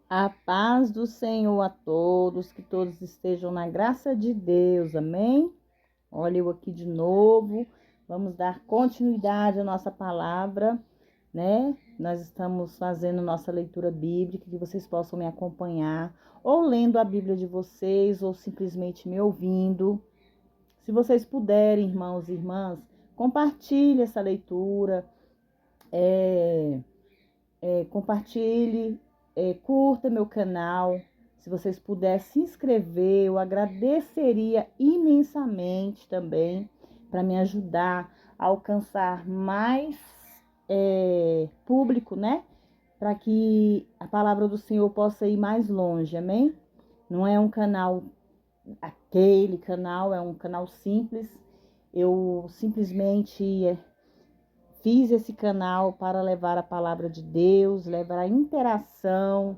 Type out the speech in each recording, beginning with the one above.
A paz do Senhor a todos, que todos estejam na graça de Deus, amém? Olha eu aqui de novo, vamos dar continuidade à nossa palavra, né? Nós estamos fazendo nossa leitura bíblica, que vocês possam me acompanhar, ou lendo a Bíblia de vocês, ou simplesmente me ouvindo. Se vocês puderem, irmãos e irmãs, compartilhe essa leitura, compartilhe, curta meu canal. Se vocês puderem se inscrever, eu agradeceria imensamente também para me ajudar a alcançar mais público, né? Para que a palavra do Senhor possa ir mais longe, amém? Não é um canal, aquele canal, é um canal simples. Eu simplesmente fiz esse canal para levar a palavra de Deus, levar a interação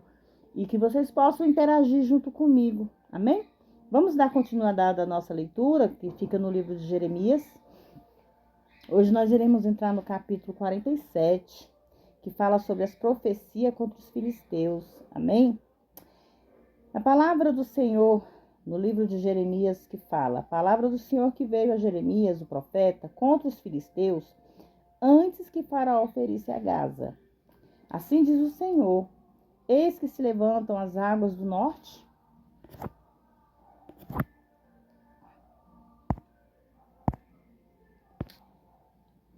e que vocês possam interagir junto comigo, amém? Vamos dar continuidade à nossa leitura, que fica no livro de Jeremias. Hoje nós iremos entrar no capítulo 47, que fala sobre as profecias contra os filisteus, amém? A palavra do Senhor, no livro de Jeremias, que fala: a palavra do Senhor que veio a Jeremias, o profeta, contra os filisteus, antes que Faraó ferisse a Gaza. Assim diz o Senhor: eis que se levantam as águas do norte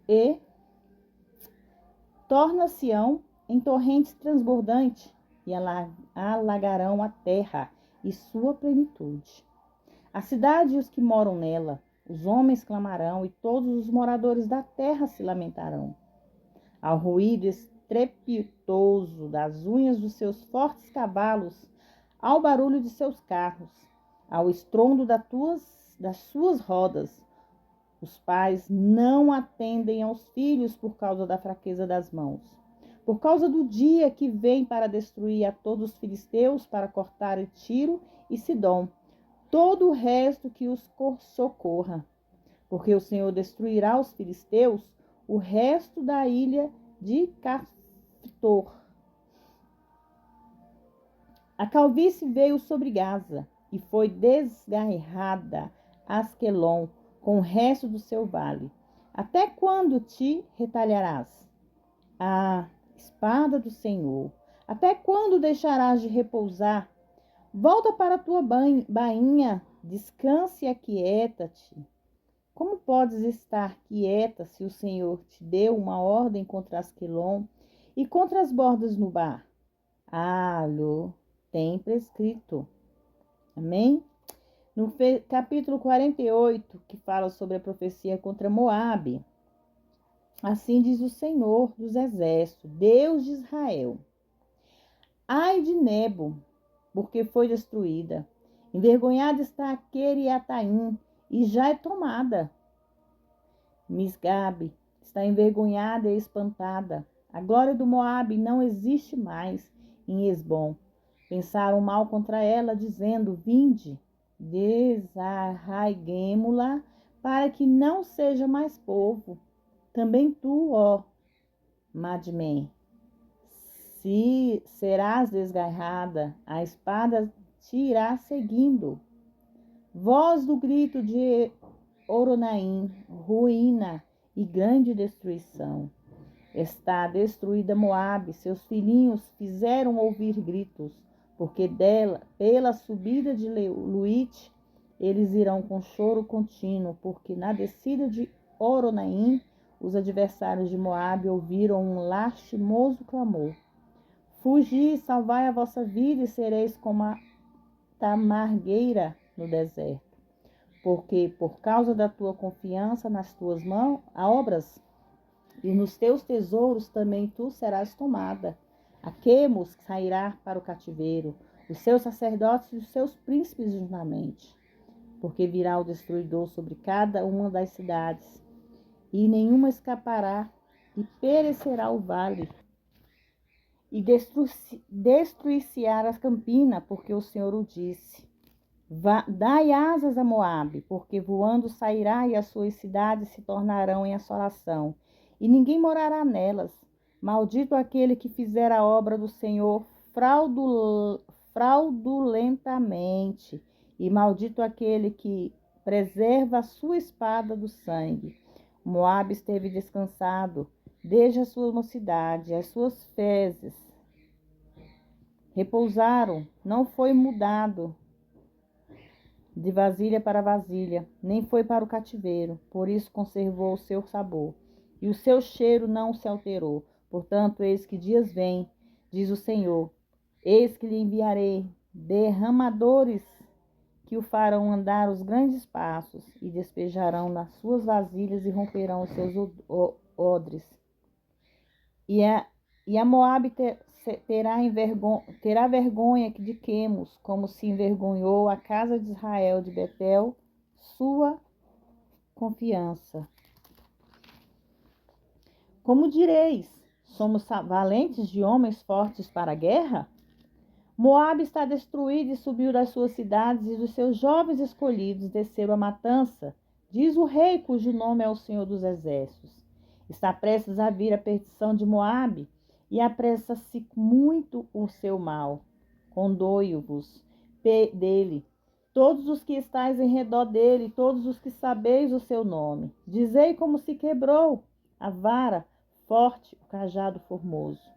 e torna-se-ão em torrentes transbordantes e alagarão a terra e sua plenitude. A cidade e os que moram nela, os homens clamarão e todos os moradores da terra se lamentarão. Ao ruído estrepitoso das unhas dos seus fortes cavalos, ao barulho de seus carros, ao estrondo das suas rodas. Os pais não atendem aos filhos por causa da fraqueza das mãos. Por causa do dia que vem para destruir a todos os filisteus, para cortar Tiro e Sidom, todo o resto que os socorra. Porque o Senhor destruirá os filisteus, o resto da ilha de Caftor. A calvície veio sobre Gaza e foi desgarrada Asquelon com o resto do seu vale. Até quando te retalharás? A espada do Senhor. Até quando deixarás de repousar? Volta para a tua bainha, descanse e aquieta-te. Como podes estar quieta se o Senhor te deu uma ordem contra Asquelon e contra as bordas no bar? Lo tem prescrito. Amém? No capítulo 48, que fala sobre a profecia contra Moabe. Assim diz o Senhor dos Exércitos, Deus de Israel: ai de Nebo, porque foi destruída. Envergonhada está Queriataim, e já é tomada. Misgabe está envergonhada e espantada. A glória do Moabe não existe mais em Esbom. Pensaram mal contra ela, dizendo: vinde, desarraiguemo-la, para que não seja mais povo. Também tu, ó Madmen, se serás desgarrada, a espada te irá seguindo. Voz do grito de Oronaim, ruína e grande destruição. Está destruída Moabe, seus filhinhos fizeram ouvir gritos, porque pela subida de Luite, eles irão com choro contínuo, porque na descida de Oronaim, os adversários de Moabe ouviram um lastimoso clamor. Fugi, salvai a vossa vida e sereis como a tamargueira no deserto. Porque por causa da tua confiança nas tuas obras e nos teus tesouros também tu serás tomada. A Quemos sairá para o cativeiro, os seus sacerdotes e os seus príncipes juntamente. Porque virá o destruidor sobre cada uma das cidades, e nenhuma escapará, e perecerá o vale, e destruir-se-á a campina, porque o Senhor o disse. Dai asas a Moabe, porque voando sairá e as suas cidades se tornarão em assolação, e ninguém morará nelas. Maldito aquele que fizer a obra do Senhor fraudulentamente, e maldito aquele que preserva a sua espada do sangue. Moabe esteve descansado desde a sua mocidade, as suas fezes repousaram, não foi mudado de vasilha para vasilha, nem foi para o cativeiro, por isso conservou o seu sabor, e o seu cheiro não se alterou. Portanto, eis que dias vêm, diz o Senhor, eis que lhe enviarei derramadores que o farão andar os grandes passos, e despejarão nas suas vasilhas e romperão os seus odres. E a Moabe terá vergonha de Quemos, como se envergonhou a casa de Israel de Betel, sua confiança. Como direis, somos valentes de homens fortes para a guerra? Moabe está destruído e subiu das suas cidades, e dos seus jovens escolhidos desceram a matança, diz o rei cujo nome é o Senhor dos Exércitos. Está prestes a vir a perdição de Moabe, e apressa-se muito o seu mal. Condoio-vos dele, todos os que estáis em redor dele, todos os que sabeis o seu nome. Dizei como se quebrou a vara forte, o cajado formoso.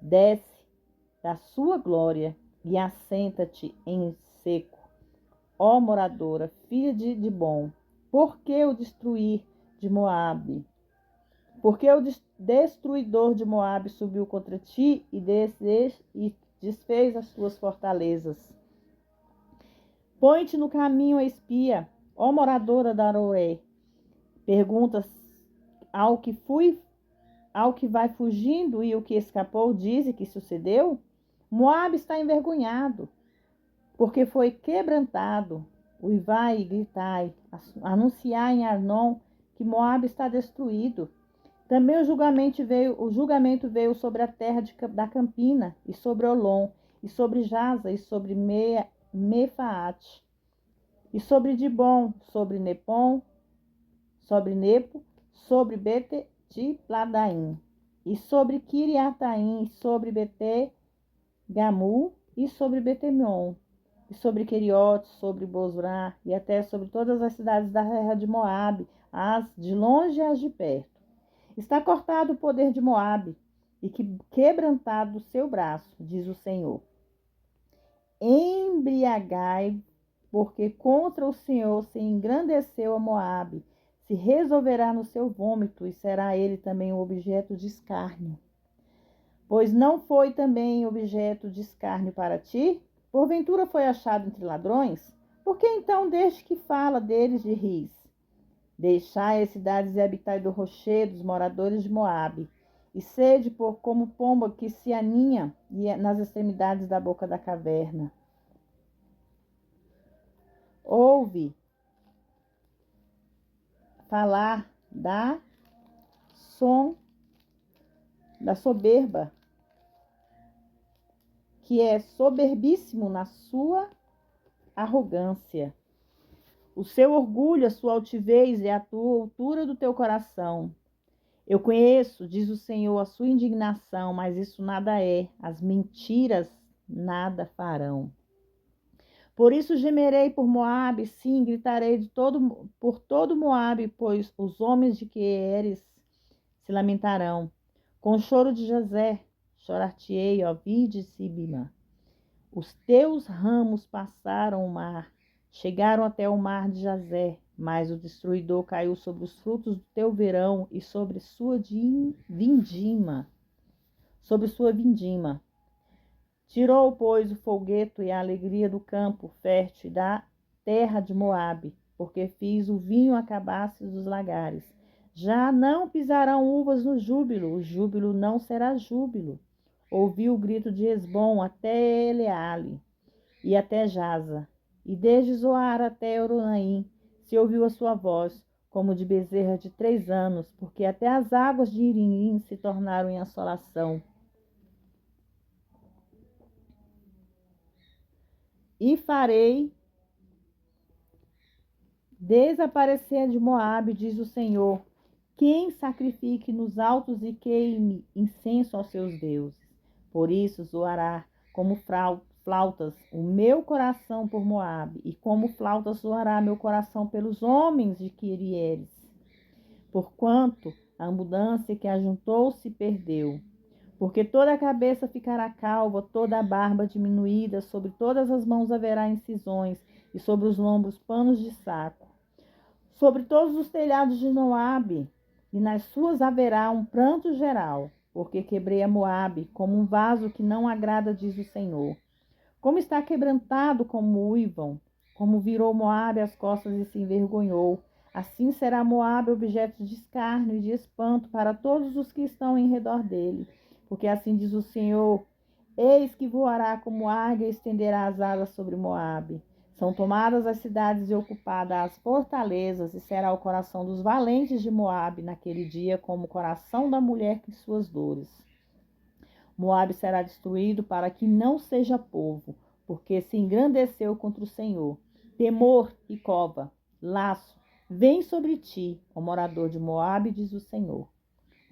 Desce da sua glória e assenta-te em seco, ó moradora, filha de Dibom. Por que o destruir de Moabe? Porque o destruidor de Moabe subiu contra ti e desfez as suas fortalezas. Põe-te no caminho a espia, ó moradora da Aroé. Perguntas ao que vai fugindo, e o que escapou dize que sucedeu. Moabe está envergonhado, porque foi quebrantado. Uivai e gritai, anunciai em Arnon que Moabe está destruído. Também o julgamento veio sobre a terra da Campina, e sobre Olom, e sobre Jaza, e sobre Mefaate, e sobre Dibom, sobre Nepom, sobre Nepo, sobre Bete-Tipladaim, e sobre Kiriataim, e sobre Bete-Gamu, e sobre Betemion, e sobre Queriote, sobre Bozrá, e até sobre todas as cidades da terra de Moabe, as de longe e as de perto. Está cortado o poder de Moabe, e quebrantado o seu braço, diz o Senhor. Embriagai, porque contra o Senhor se engrandeceu a Moabe, se resolverá no seu vômito, e será ele também um objeto de escárnio. Pois não foi também objeto de escárnio para ti? Porventura foi achado entre ladrões? Por que então desde que fala deles de ris? Deixai as cidades e habitai do rochedo, dos moradores de Moabe, e sede como pomba que se aninha nas extremidades da boca da caverna. Ouve falar da soberba, que é soberbíssimo na sua arrogância. O seu orgulho, a sua altivez é a tua altura do teu coração. Eu conheço, diz o Senhor, a sua indignação, mas isso nada é. As mentiras nada farão. Por isso gemerei por Moabe, sim, gritarei por todo Moabe, pois os homens de Queres se lamentarão. Com o choro de Jazé, chorar-te-ei, ó vide Sibima. Os teus ramos passaram o mar, chegaram até o mar de Jazé, mas o destruidor caiu sobre os frutos do teu verão e sobre sua vindima. Tirou, pois, o folgueto e a alegria do campo fértil da terra de Moabe, porque fiz o vinho acabar-se dos lagares. Já não pisarão uvas no júbilo, o júbilo não será júbilo. Ouvi o grito de Esbom até Eleale e até Jaza, e desde Zoar até Oronaim se ouviu a sua voz, como de bezerra de 3 anos, porque até as águas de Irim se tornaram em assolação. E farei desaparecer de Moabe, diz o Senhor, quem sacrifique nos altos e queime incenso aos seus deuses. Por isso zoará como flautas o meu coração por Moabe, e como flautas zoará meu coração pelos homens de Quirieres. Porquanto a abundância que ajuntou se perdeu. Porque toda a cabeça ficará calva, toda a barba diminuída, sobre todas as mãos haverá incisões, e sobre os lombos panos de saco. Sobre todos os telhados de Moabe, e nas suas haverá um pranto geral, porque quebrei a Moabe como um vaso que não agrada, diz o Senhor. Como está quebrantado como uivam, como virou Moabe as costas e se envergonhou, assim será Moabe objeto de escárnio e de espanto para todos os que estão em redor dele. Porque assim diz o Senhor: eis que voará como águia e estenderá as asas sobre Moabe. São tomadas as cidades e ocupadas as fortalezas, e será o coração dos valentes de Moabe naquele dia como o coração da mulher que suas dores. Moabe será destruído para que não seja povo, porque se engrandeceu contra o Senhor. Temor e cova, laço, vem sobre ti, ó morador de Moabe, diz o Senhor.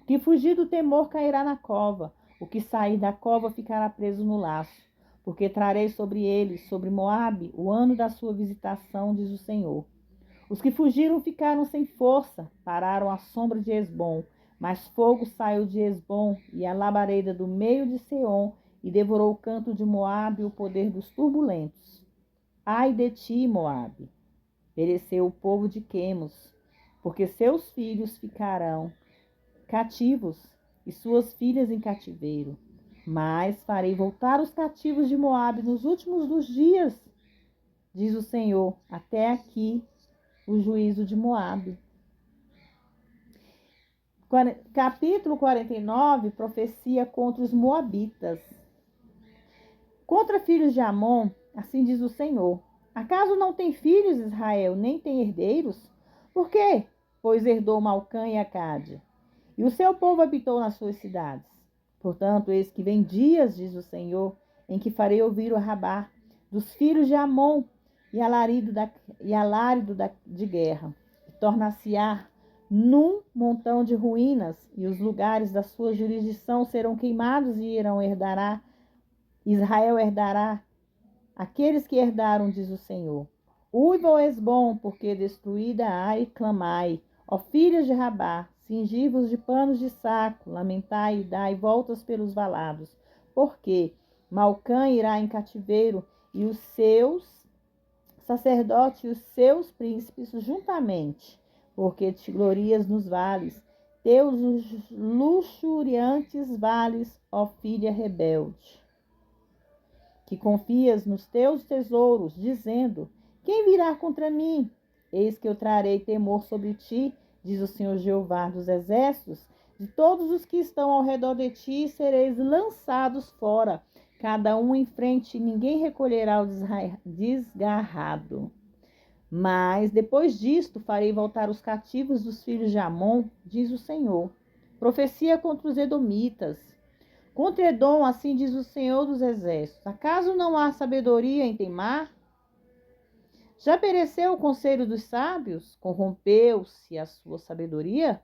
O que fugir do temor cairá na cova, o que sair da cova ficará preso no laço. Porque trarei sobre eles, sobre Moabe, o ano da sua visitação, diz o Senhor. Os que fugiram ficaram sem força, pararam à sombra de Esbom. Mas fogo saiu de Esbom e a labareda do meio de Seom, e devorou o canto de Moabe e o poder dos turbulentos. Ai de ti, Moabe! Pereceu o povo de Quemos, porque seus filhos ficarão cativos e suas filhas em cativeiro. Mas farei voltar os cativos de Moabe nos últimos dos dias, diz o Senhor, até aqui o juízo de Moabe. Capítulo 49, profecia contra os moabitas. Contra filhos de Amon, assim diz o Senhor: acaso não tem filhos Israel, nem tem herdeiros? Por quê? Pois herdou Malcã e Acade, e o seu povo habitou nas suas cidades. Portanto, eis que vem dias, diz o Senhor, em que farei ouvir o rabar dos filhos de Amon e alarido de guerra, e tornar-se-á num montão de ruínas, e os lugares da sua jurisdição serão queimados, e Israel herdará aqueles que herdaram, diz o Senhor. Uiva o Esbom, porque destruída ai, clamai, ó filhas de Rabá, cingivos de panos de saco, lamentai e dai voltas pelos valados, porque Malcã irá em cativeiro, e os seus sacerdotes e os seus príncipes juntamente, porque te glorias nos vales, teus luxuriantes vales, ó filha rebelde, que confias nos teus tesouros, dizendo: quem virá contra mim? Eis que eu trarei temor sobre ti, diz o Senhor Jeová dos exércitos. De todos os que estão ao redor de ti sereis lançados fora, cada um em frente, ninguém recolherá o desgarrado. Mas depois disto farei voltar os cativos dos filhos de Amon, diz o Senhor. Profecia contra os edomitas. Contra Edom, assim diz o Senhor dos exércitos: acaso não há sabedoria em Temar? Já pereceu o conselho dos sábios? Corrompeu-se a sua sabedoria?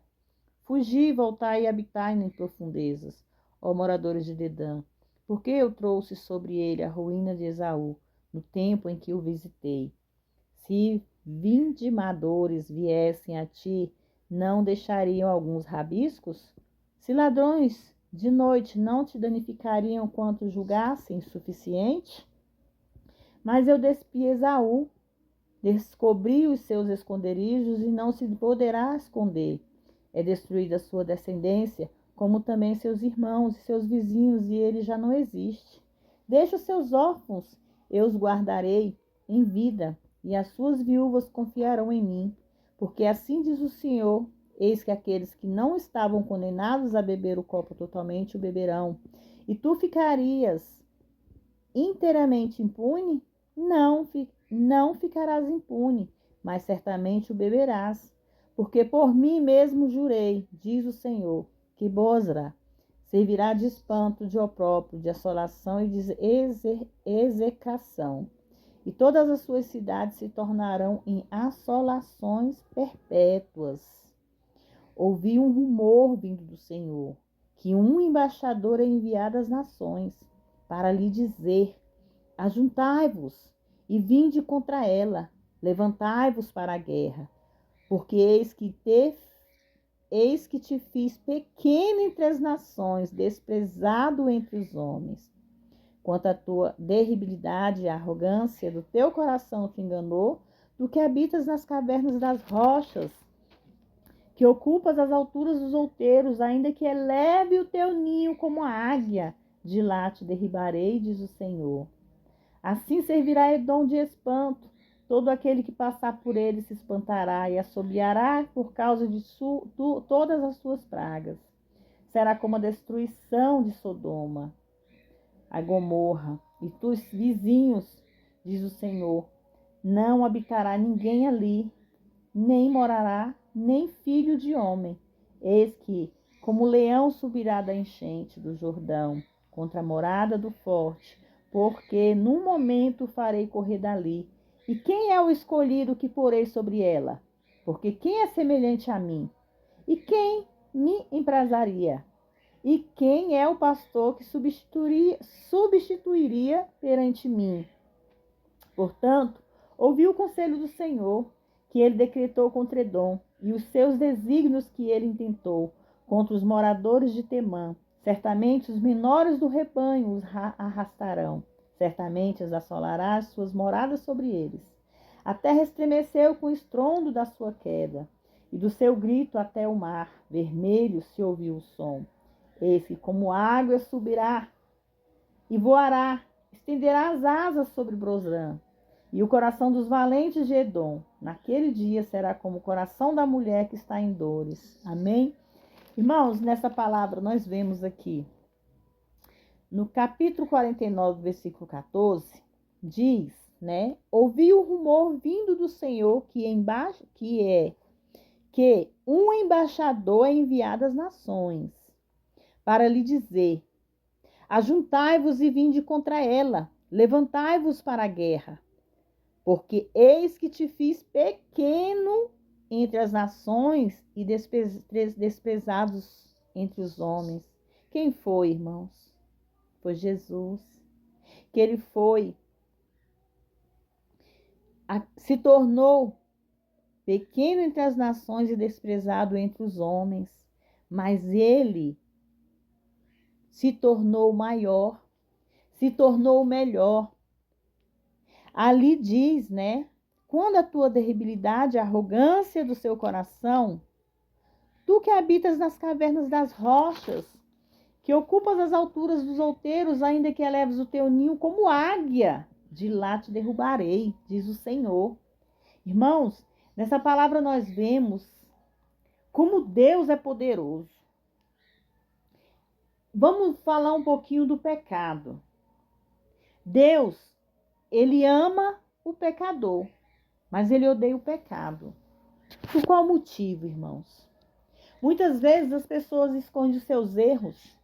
Fugi, voltai e habitai em profundezas, ó moradores de Dedã, porque eu trouxe sobre ele a ruína de Esaú, no tempo em que o visitei. Se vindimadores viessem a ti, não deixariam alguns rabiscos? Se ladrões de noite não te danificariam quanto julgassem suficiente? Mas eu despi Esaú, descobri os seus esconderijos e não se poderá esconder. É destruída a sua descendência, como também seus irmãos e seus vizinhos, e ele já não existe. Deixa os seus órfãos, eu os guardarei em vida, e as suas viúvas confiarão em mim. Porque assim diz o Senhor: eis que aqueles que não estavam condenados a beber o copo totalmente o beberão. E tu ficarias inteiramente impune? Não ficarás impune, mas certamente o beberás. Porque por mim mesmo jurei, diz o Senhor, que Bosra servirá de espanto, de opróbrio, de assolação e de execração. E todas as suas cidades se tornarão em assolações perpétuas. Ouvi um rumor vindo do Senhor, que um embaixador é enviado às nações, para lhe dizer: ajuntai-vos e vinde contra ela, levantai-vos para a guerra, porque eis que te fiz pequeno entre as nações, desprezado entre os homens. Quanto à tua derribilidade e arrogância, do teu coração te enganou, do que habitas nas cavernas das rochas, que ocupas as alturas dos outeiros, ainda que eleve o teu ninho como a águia, de lá te derribarei, diz o Senhor. Assim servirá Edom de espanto, todo aquele que passar por ele se espantará e assobiará por causa de todas as suas pragas. Será como a destruição de Sodoma, a Gomorra, e tus vizinhos, diz o Senhor. Não habitará ninguém ali, nem morará, nem filho de homem. Eis que, como o leão subirá da enchente do Jordão, contra a morada do forte, porque num momento farei correr dali. E quem é o escolhido que porei sobre ela? Porque quem é semelhante a mim? E quem me emprazaria? E quem é o pastor que substituiria perante mim? Portanto, ouvi o conselho do Senhor, que ele decretou contra Edom, e os seus desígnios que ele intentou contra os moradores de Temã. Certamente os menores do rebanho os arrastarão, certamente as assolará as suas moradas sobre eles. A terra estremeceu com o estrondo da sua queda, e do seu grito até o mar vermelho se ouviu o som. Eis que como água subirá e voará, estenderá as asas sobre Brozã. E o coração dos valentes de Edom, naquele dia, será como o coração da mulher que está em dores. Amém? Irmãos, nessa palavra nós vemos aqui, no capítulo 49, versículo 14, diz, né? Ouvi o rumor vindo do Senhor que um embaixador é enviado às nações, para lhe dizer: ajuntai-vos e vinde contra ela, levantai-vos para a guerra. Porque eis que te fiz pequeno entre as nações e desprezados entre os homens. Quem foi, irmãos? Foi Jesus. Que ele se tornou pequeno entre as nações e desprezado entre os homens. Mas ele se tornou maior, se tornou melhor. Ali diz, né? Quando a tua derribilidade, a arrogância do seu coração, tu que habitas nas cavernas das rochas, que ocupas as alturas dos outeiros, ainda que eleves o teu ninho como águia, de lá te derrubarei, diz o Senhor. Irmãos, nessa palavra nós vemos como Deus é poderoso. Vamos falar um pouquinho do pecado. Deus, ele ama o pecador, mas ele odeia o pecado. Por qual motivo, irmãos? Muitas vezes as pessoas escondem os seus erros,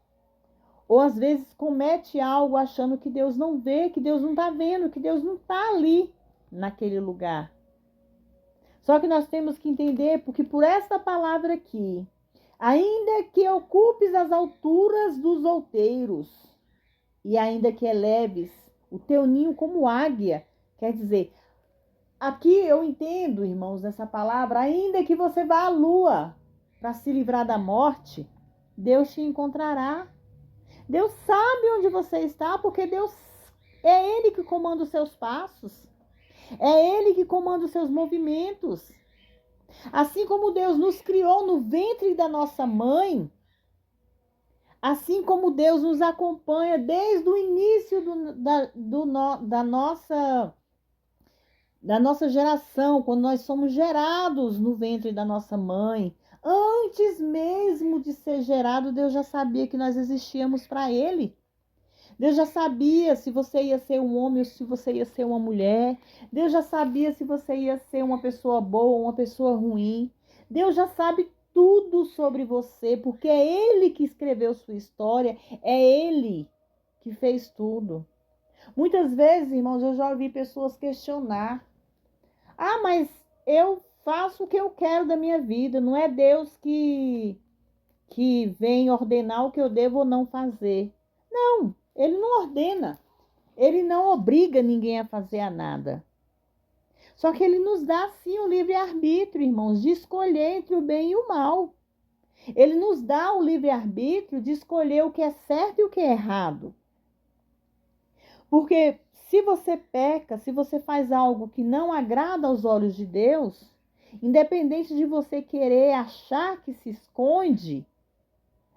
ou às vezes comete algo achando que Deus não vê, que Deus não está vendo, que Deus não está ali naquele lugar. Só que nós temos que entender, porque por esta palavra aqui, ainda que ocupes as alturas dos outeiros, e ainda que eleves o teu ninho como águia, quer dizer, aqui eu entendo, irmãos, nessa palavra, ainda que você vá à lua para se livrar da morte, Deus te encontrará. Deus sabe onde você está, porque Deus é Ele que comanda os seus passos. É Ele que comanda os seus movimentos. Assim como Deus nos criou no ventre da nossa mãe, assim como Deus nos acompanha desde o início da nossa geração, quando nós somos gerados no ventre da nossa mãe. Antes mesmo de ser gerado, Deus já sabia que nós existíamos para Ele. Deus já sabia se você ia ser um homem ou se você ia ser uma mulher. Deus já sabia se você ia ser uma pessoa boa ou uma pessoa ruim. Deus já sabe tudo sobre você, porque é Ele que escreveu sua história, é Ele que fez tudo. Muitas vezes, irmãos, eu já ouvi pessoas questionar: ah, mas eu faço o que eu quero da minha vida, não é Deus que que vem ordenar o que eu devo ou não fazer. Não, ele não ordena. Ele não obriga ninguém a fazer a nada. Só que ele nos dá, sim, o livre-arbítrio, irmãos, de escolher entre o bem e o mal. Ele nos dá o livre-arbítrio de escolher o que é certo e o que é errado. Porque se você peca, se você faz algo que não agrada aos olhos de Deus, independente de você querer achar que se esconde,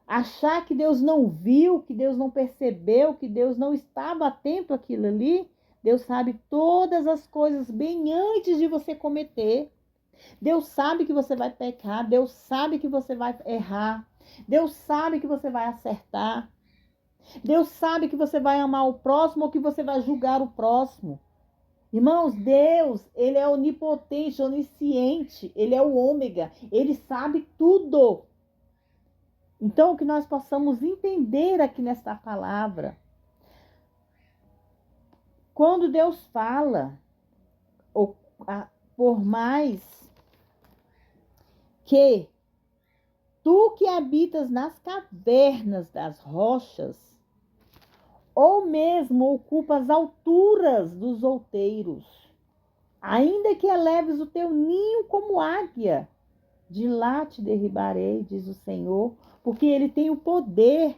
achar que Deus não viu, que Deus não percebeu, que Deus não estava atento àquilo ali, Deus sabe todas as coisas bem antes de você cometer. Deus sabe que você vai pecar, Deus sabe que você vai errar, Deus sabe que você vai acertar, Deus sabe que você vai amar o próximo ou que você vai julgar o próximo. Irmãos, Deus, ele é onipotente, onisciente, ele é o ômega, ele sabe tudo. Então, que nós possamos entender aqui nesta palavra, quando Deus fala, por mais que tu que habitas nas cavernas das rochas, ou mesmo ocupa as alturas dos outeiros, ainda que eleves o teu ninho como águia, de lá te derribarei, diz o Senhor, porque Ele tem o poder.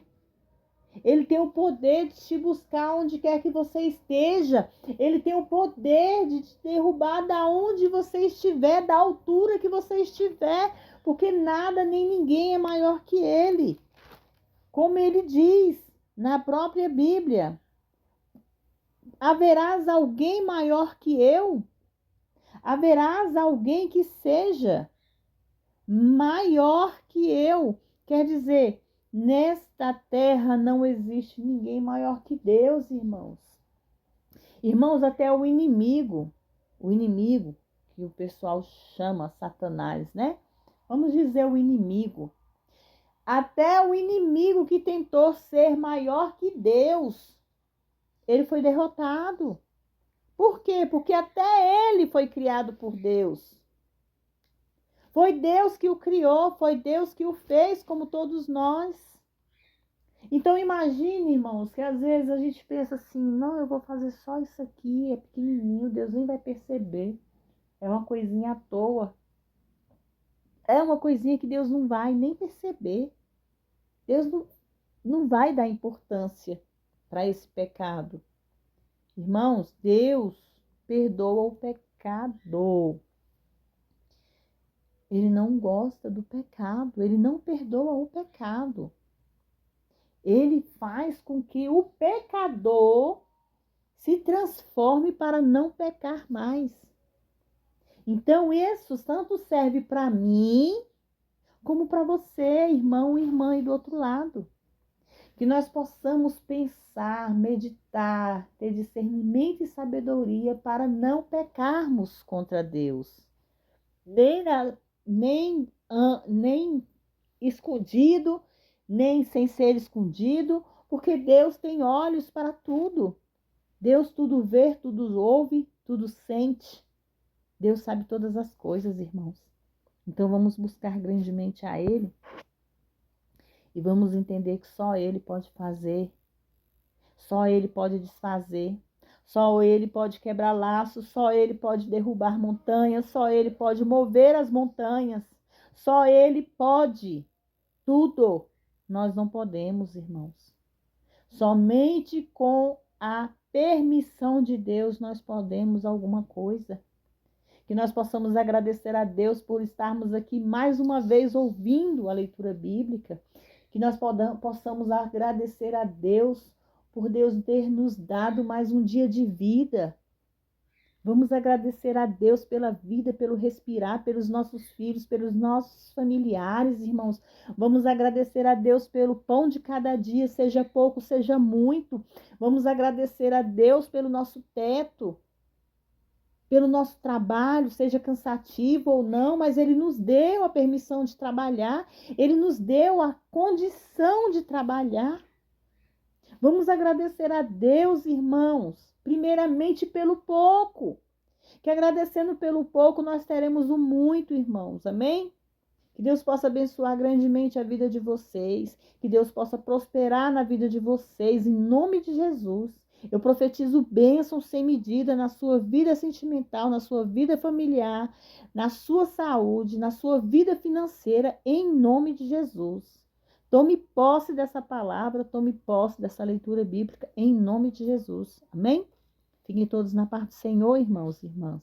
Ele tem o poder de te buscar onde quer que você esteja. Ele tem o poder de te derrubar da onde você estiver, da altura que você estiver, porque nada nem ninguém é maior que Ele. Como Ele diz na própria Bíblia, haverás alguém maior que eu? Haverás alguém que seja maior que eu? Quer dizer, nesta terra não existe ninguém maior que Deus, irmãos. Irmãos, até o inimigo que o pessoal chama Satanás, né? Vamos dizer o inimigo. Até o inimigo que tentou ser maior que Deus, ele foi derrotado. Por quê? Porque até ele foi criado por Deus. Foi Deus que o criou, foi Deus que o fez, como todos nós. Então imagine, irmãos, que às vezes a gente pensa assim, não, eu vou fazer só isso aqui, é pequenininho, Deus nem vai perceber. É uma coisinha à toa. É uma coisinha que Deus não vai nem perceber. Deus não vai dar importância para esse pecado. Irmãos, Deus perdoa o pecado. Ele não gosta do pecado, ele não perdoa o pecado. Ele faz com que o pecador se transforme para não pecar mais. Então, isso tanto serve para mim, como para você, irmão e irmã aí do outro lado. Que nós possamos pensar, meditar, ter discernimento e sabedoria para não pecarmos contra Deus. Nem escondido, nem sem ser escondido, porque Deus tem olhos para tudo. Deus tudo vê, tudo ouve, tudo sente. Deus sabe todas as coisas, irmãos. Então vamos buscar grandemente a Ele e vamos entender que só Ele pode fazer, só Ele pode desfazer, só Ele pode quebrar laços, só Ele pode derrubar montanhas, só Ele pode mover as montanhas, só Ele pode tudo. Nós não podemos, irmãos. Somente com a permissão de Deus nós podemos alguma coisa. Que nós possamos agradecer a Deus por estarmos aqui mais uma vez ouvindo a leitura bíblica. Que nós possamos agradecer a Deus por Deus ter nos dado mais um dia de vida. Vamos agradecer a Deus pela vida, pelo respirar, pelos nossos filhos, pelos nossos familiares, irmãos. Vamos agradecer a Deus pelo pão de cada dia, seja pouco, seja muito. Vamos agradecer a Deus pelo nosso teto, pelo nosso trabalho, seja cansativo ou não, mas Ele nos deu a permissão de trabalhar, Ele nos deu a condição de trabalhar. Vamos agradecer a Deus, irmãos, primeiramente pelo pouco, que agradecendo pelo pouco nós teremos o muito, irmãos, amém? Que Deus possa abençoar grandemente a vida de vocês. Que Deus possa prosperar na vida de vocês, em nome de Jesus. Eu profetizo bênção sem medida na sua vida sentimental, na sua vida familiar, na sua saúde, na sua vida financeira, em nome de Jesus. Tome posse dessa palavra, tome posse dessa leitura bíblica, em nome de Jesus. Amém? Fiquem todos na paz do Senhor, irmãos e irmãs.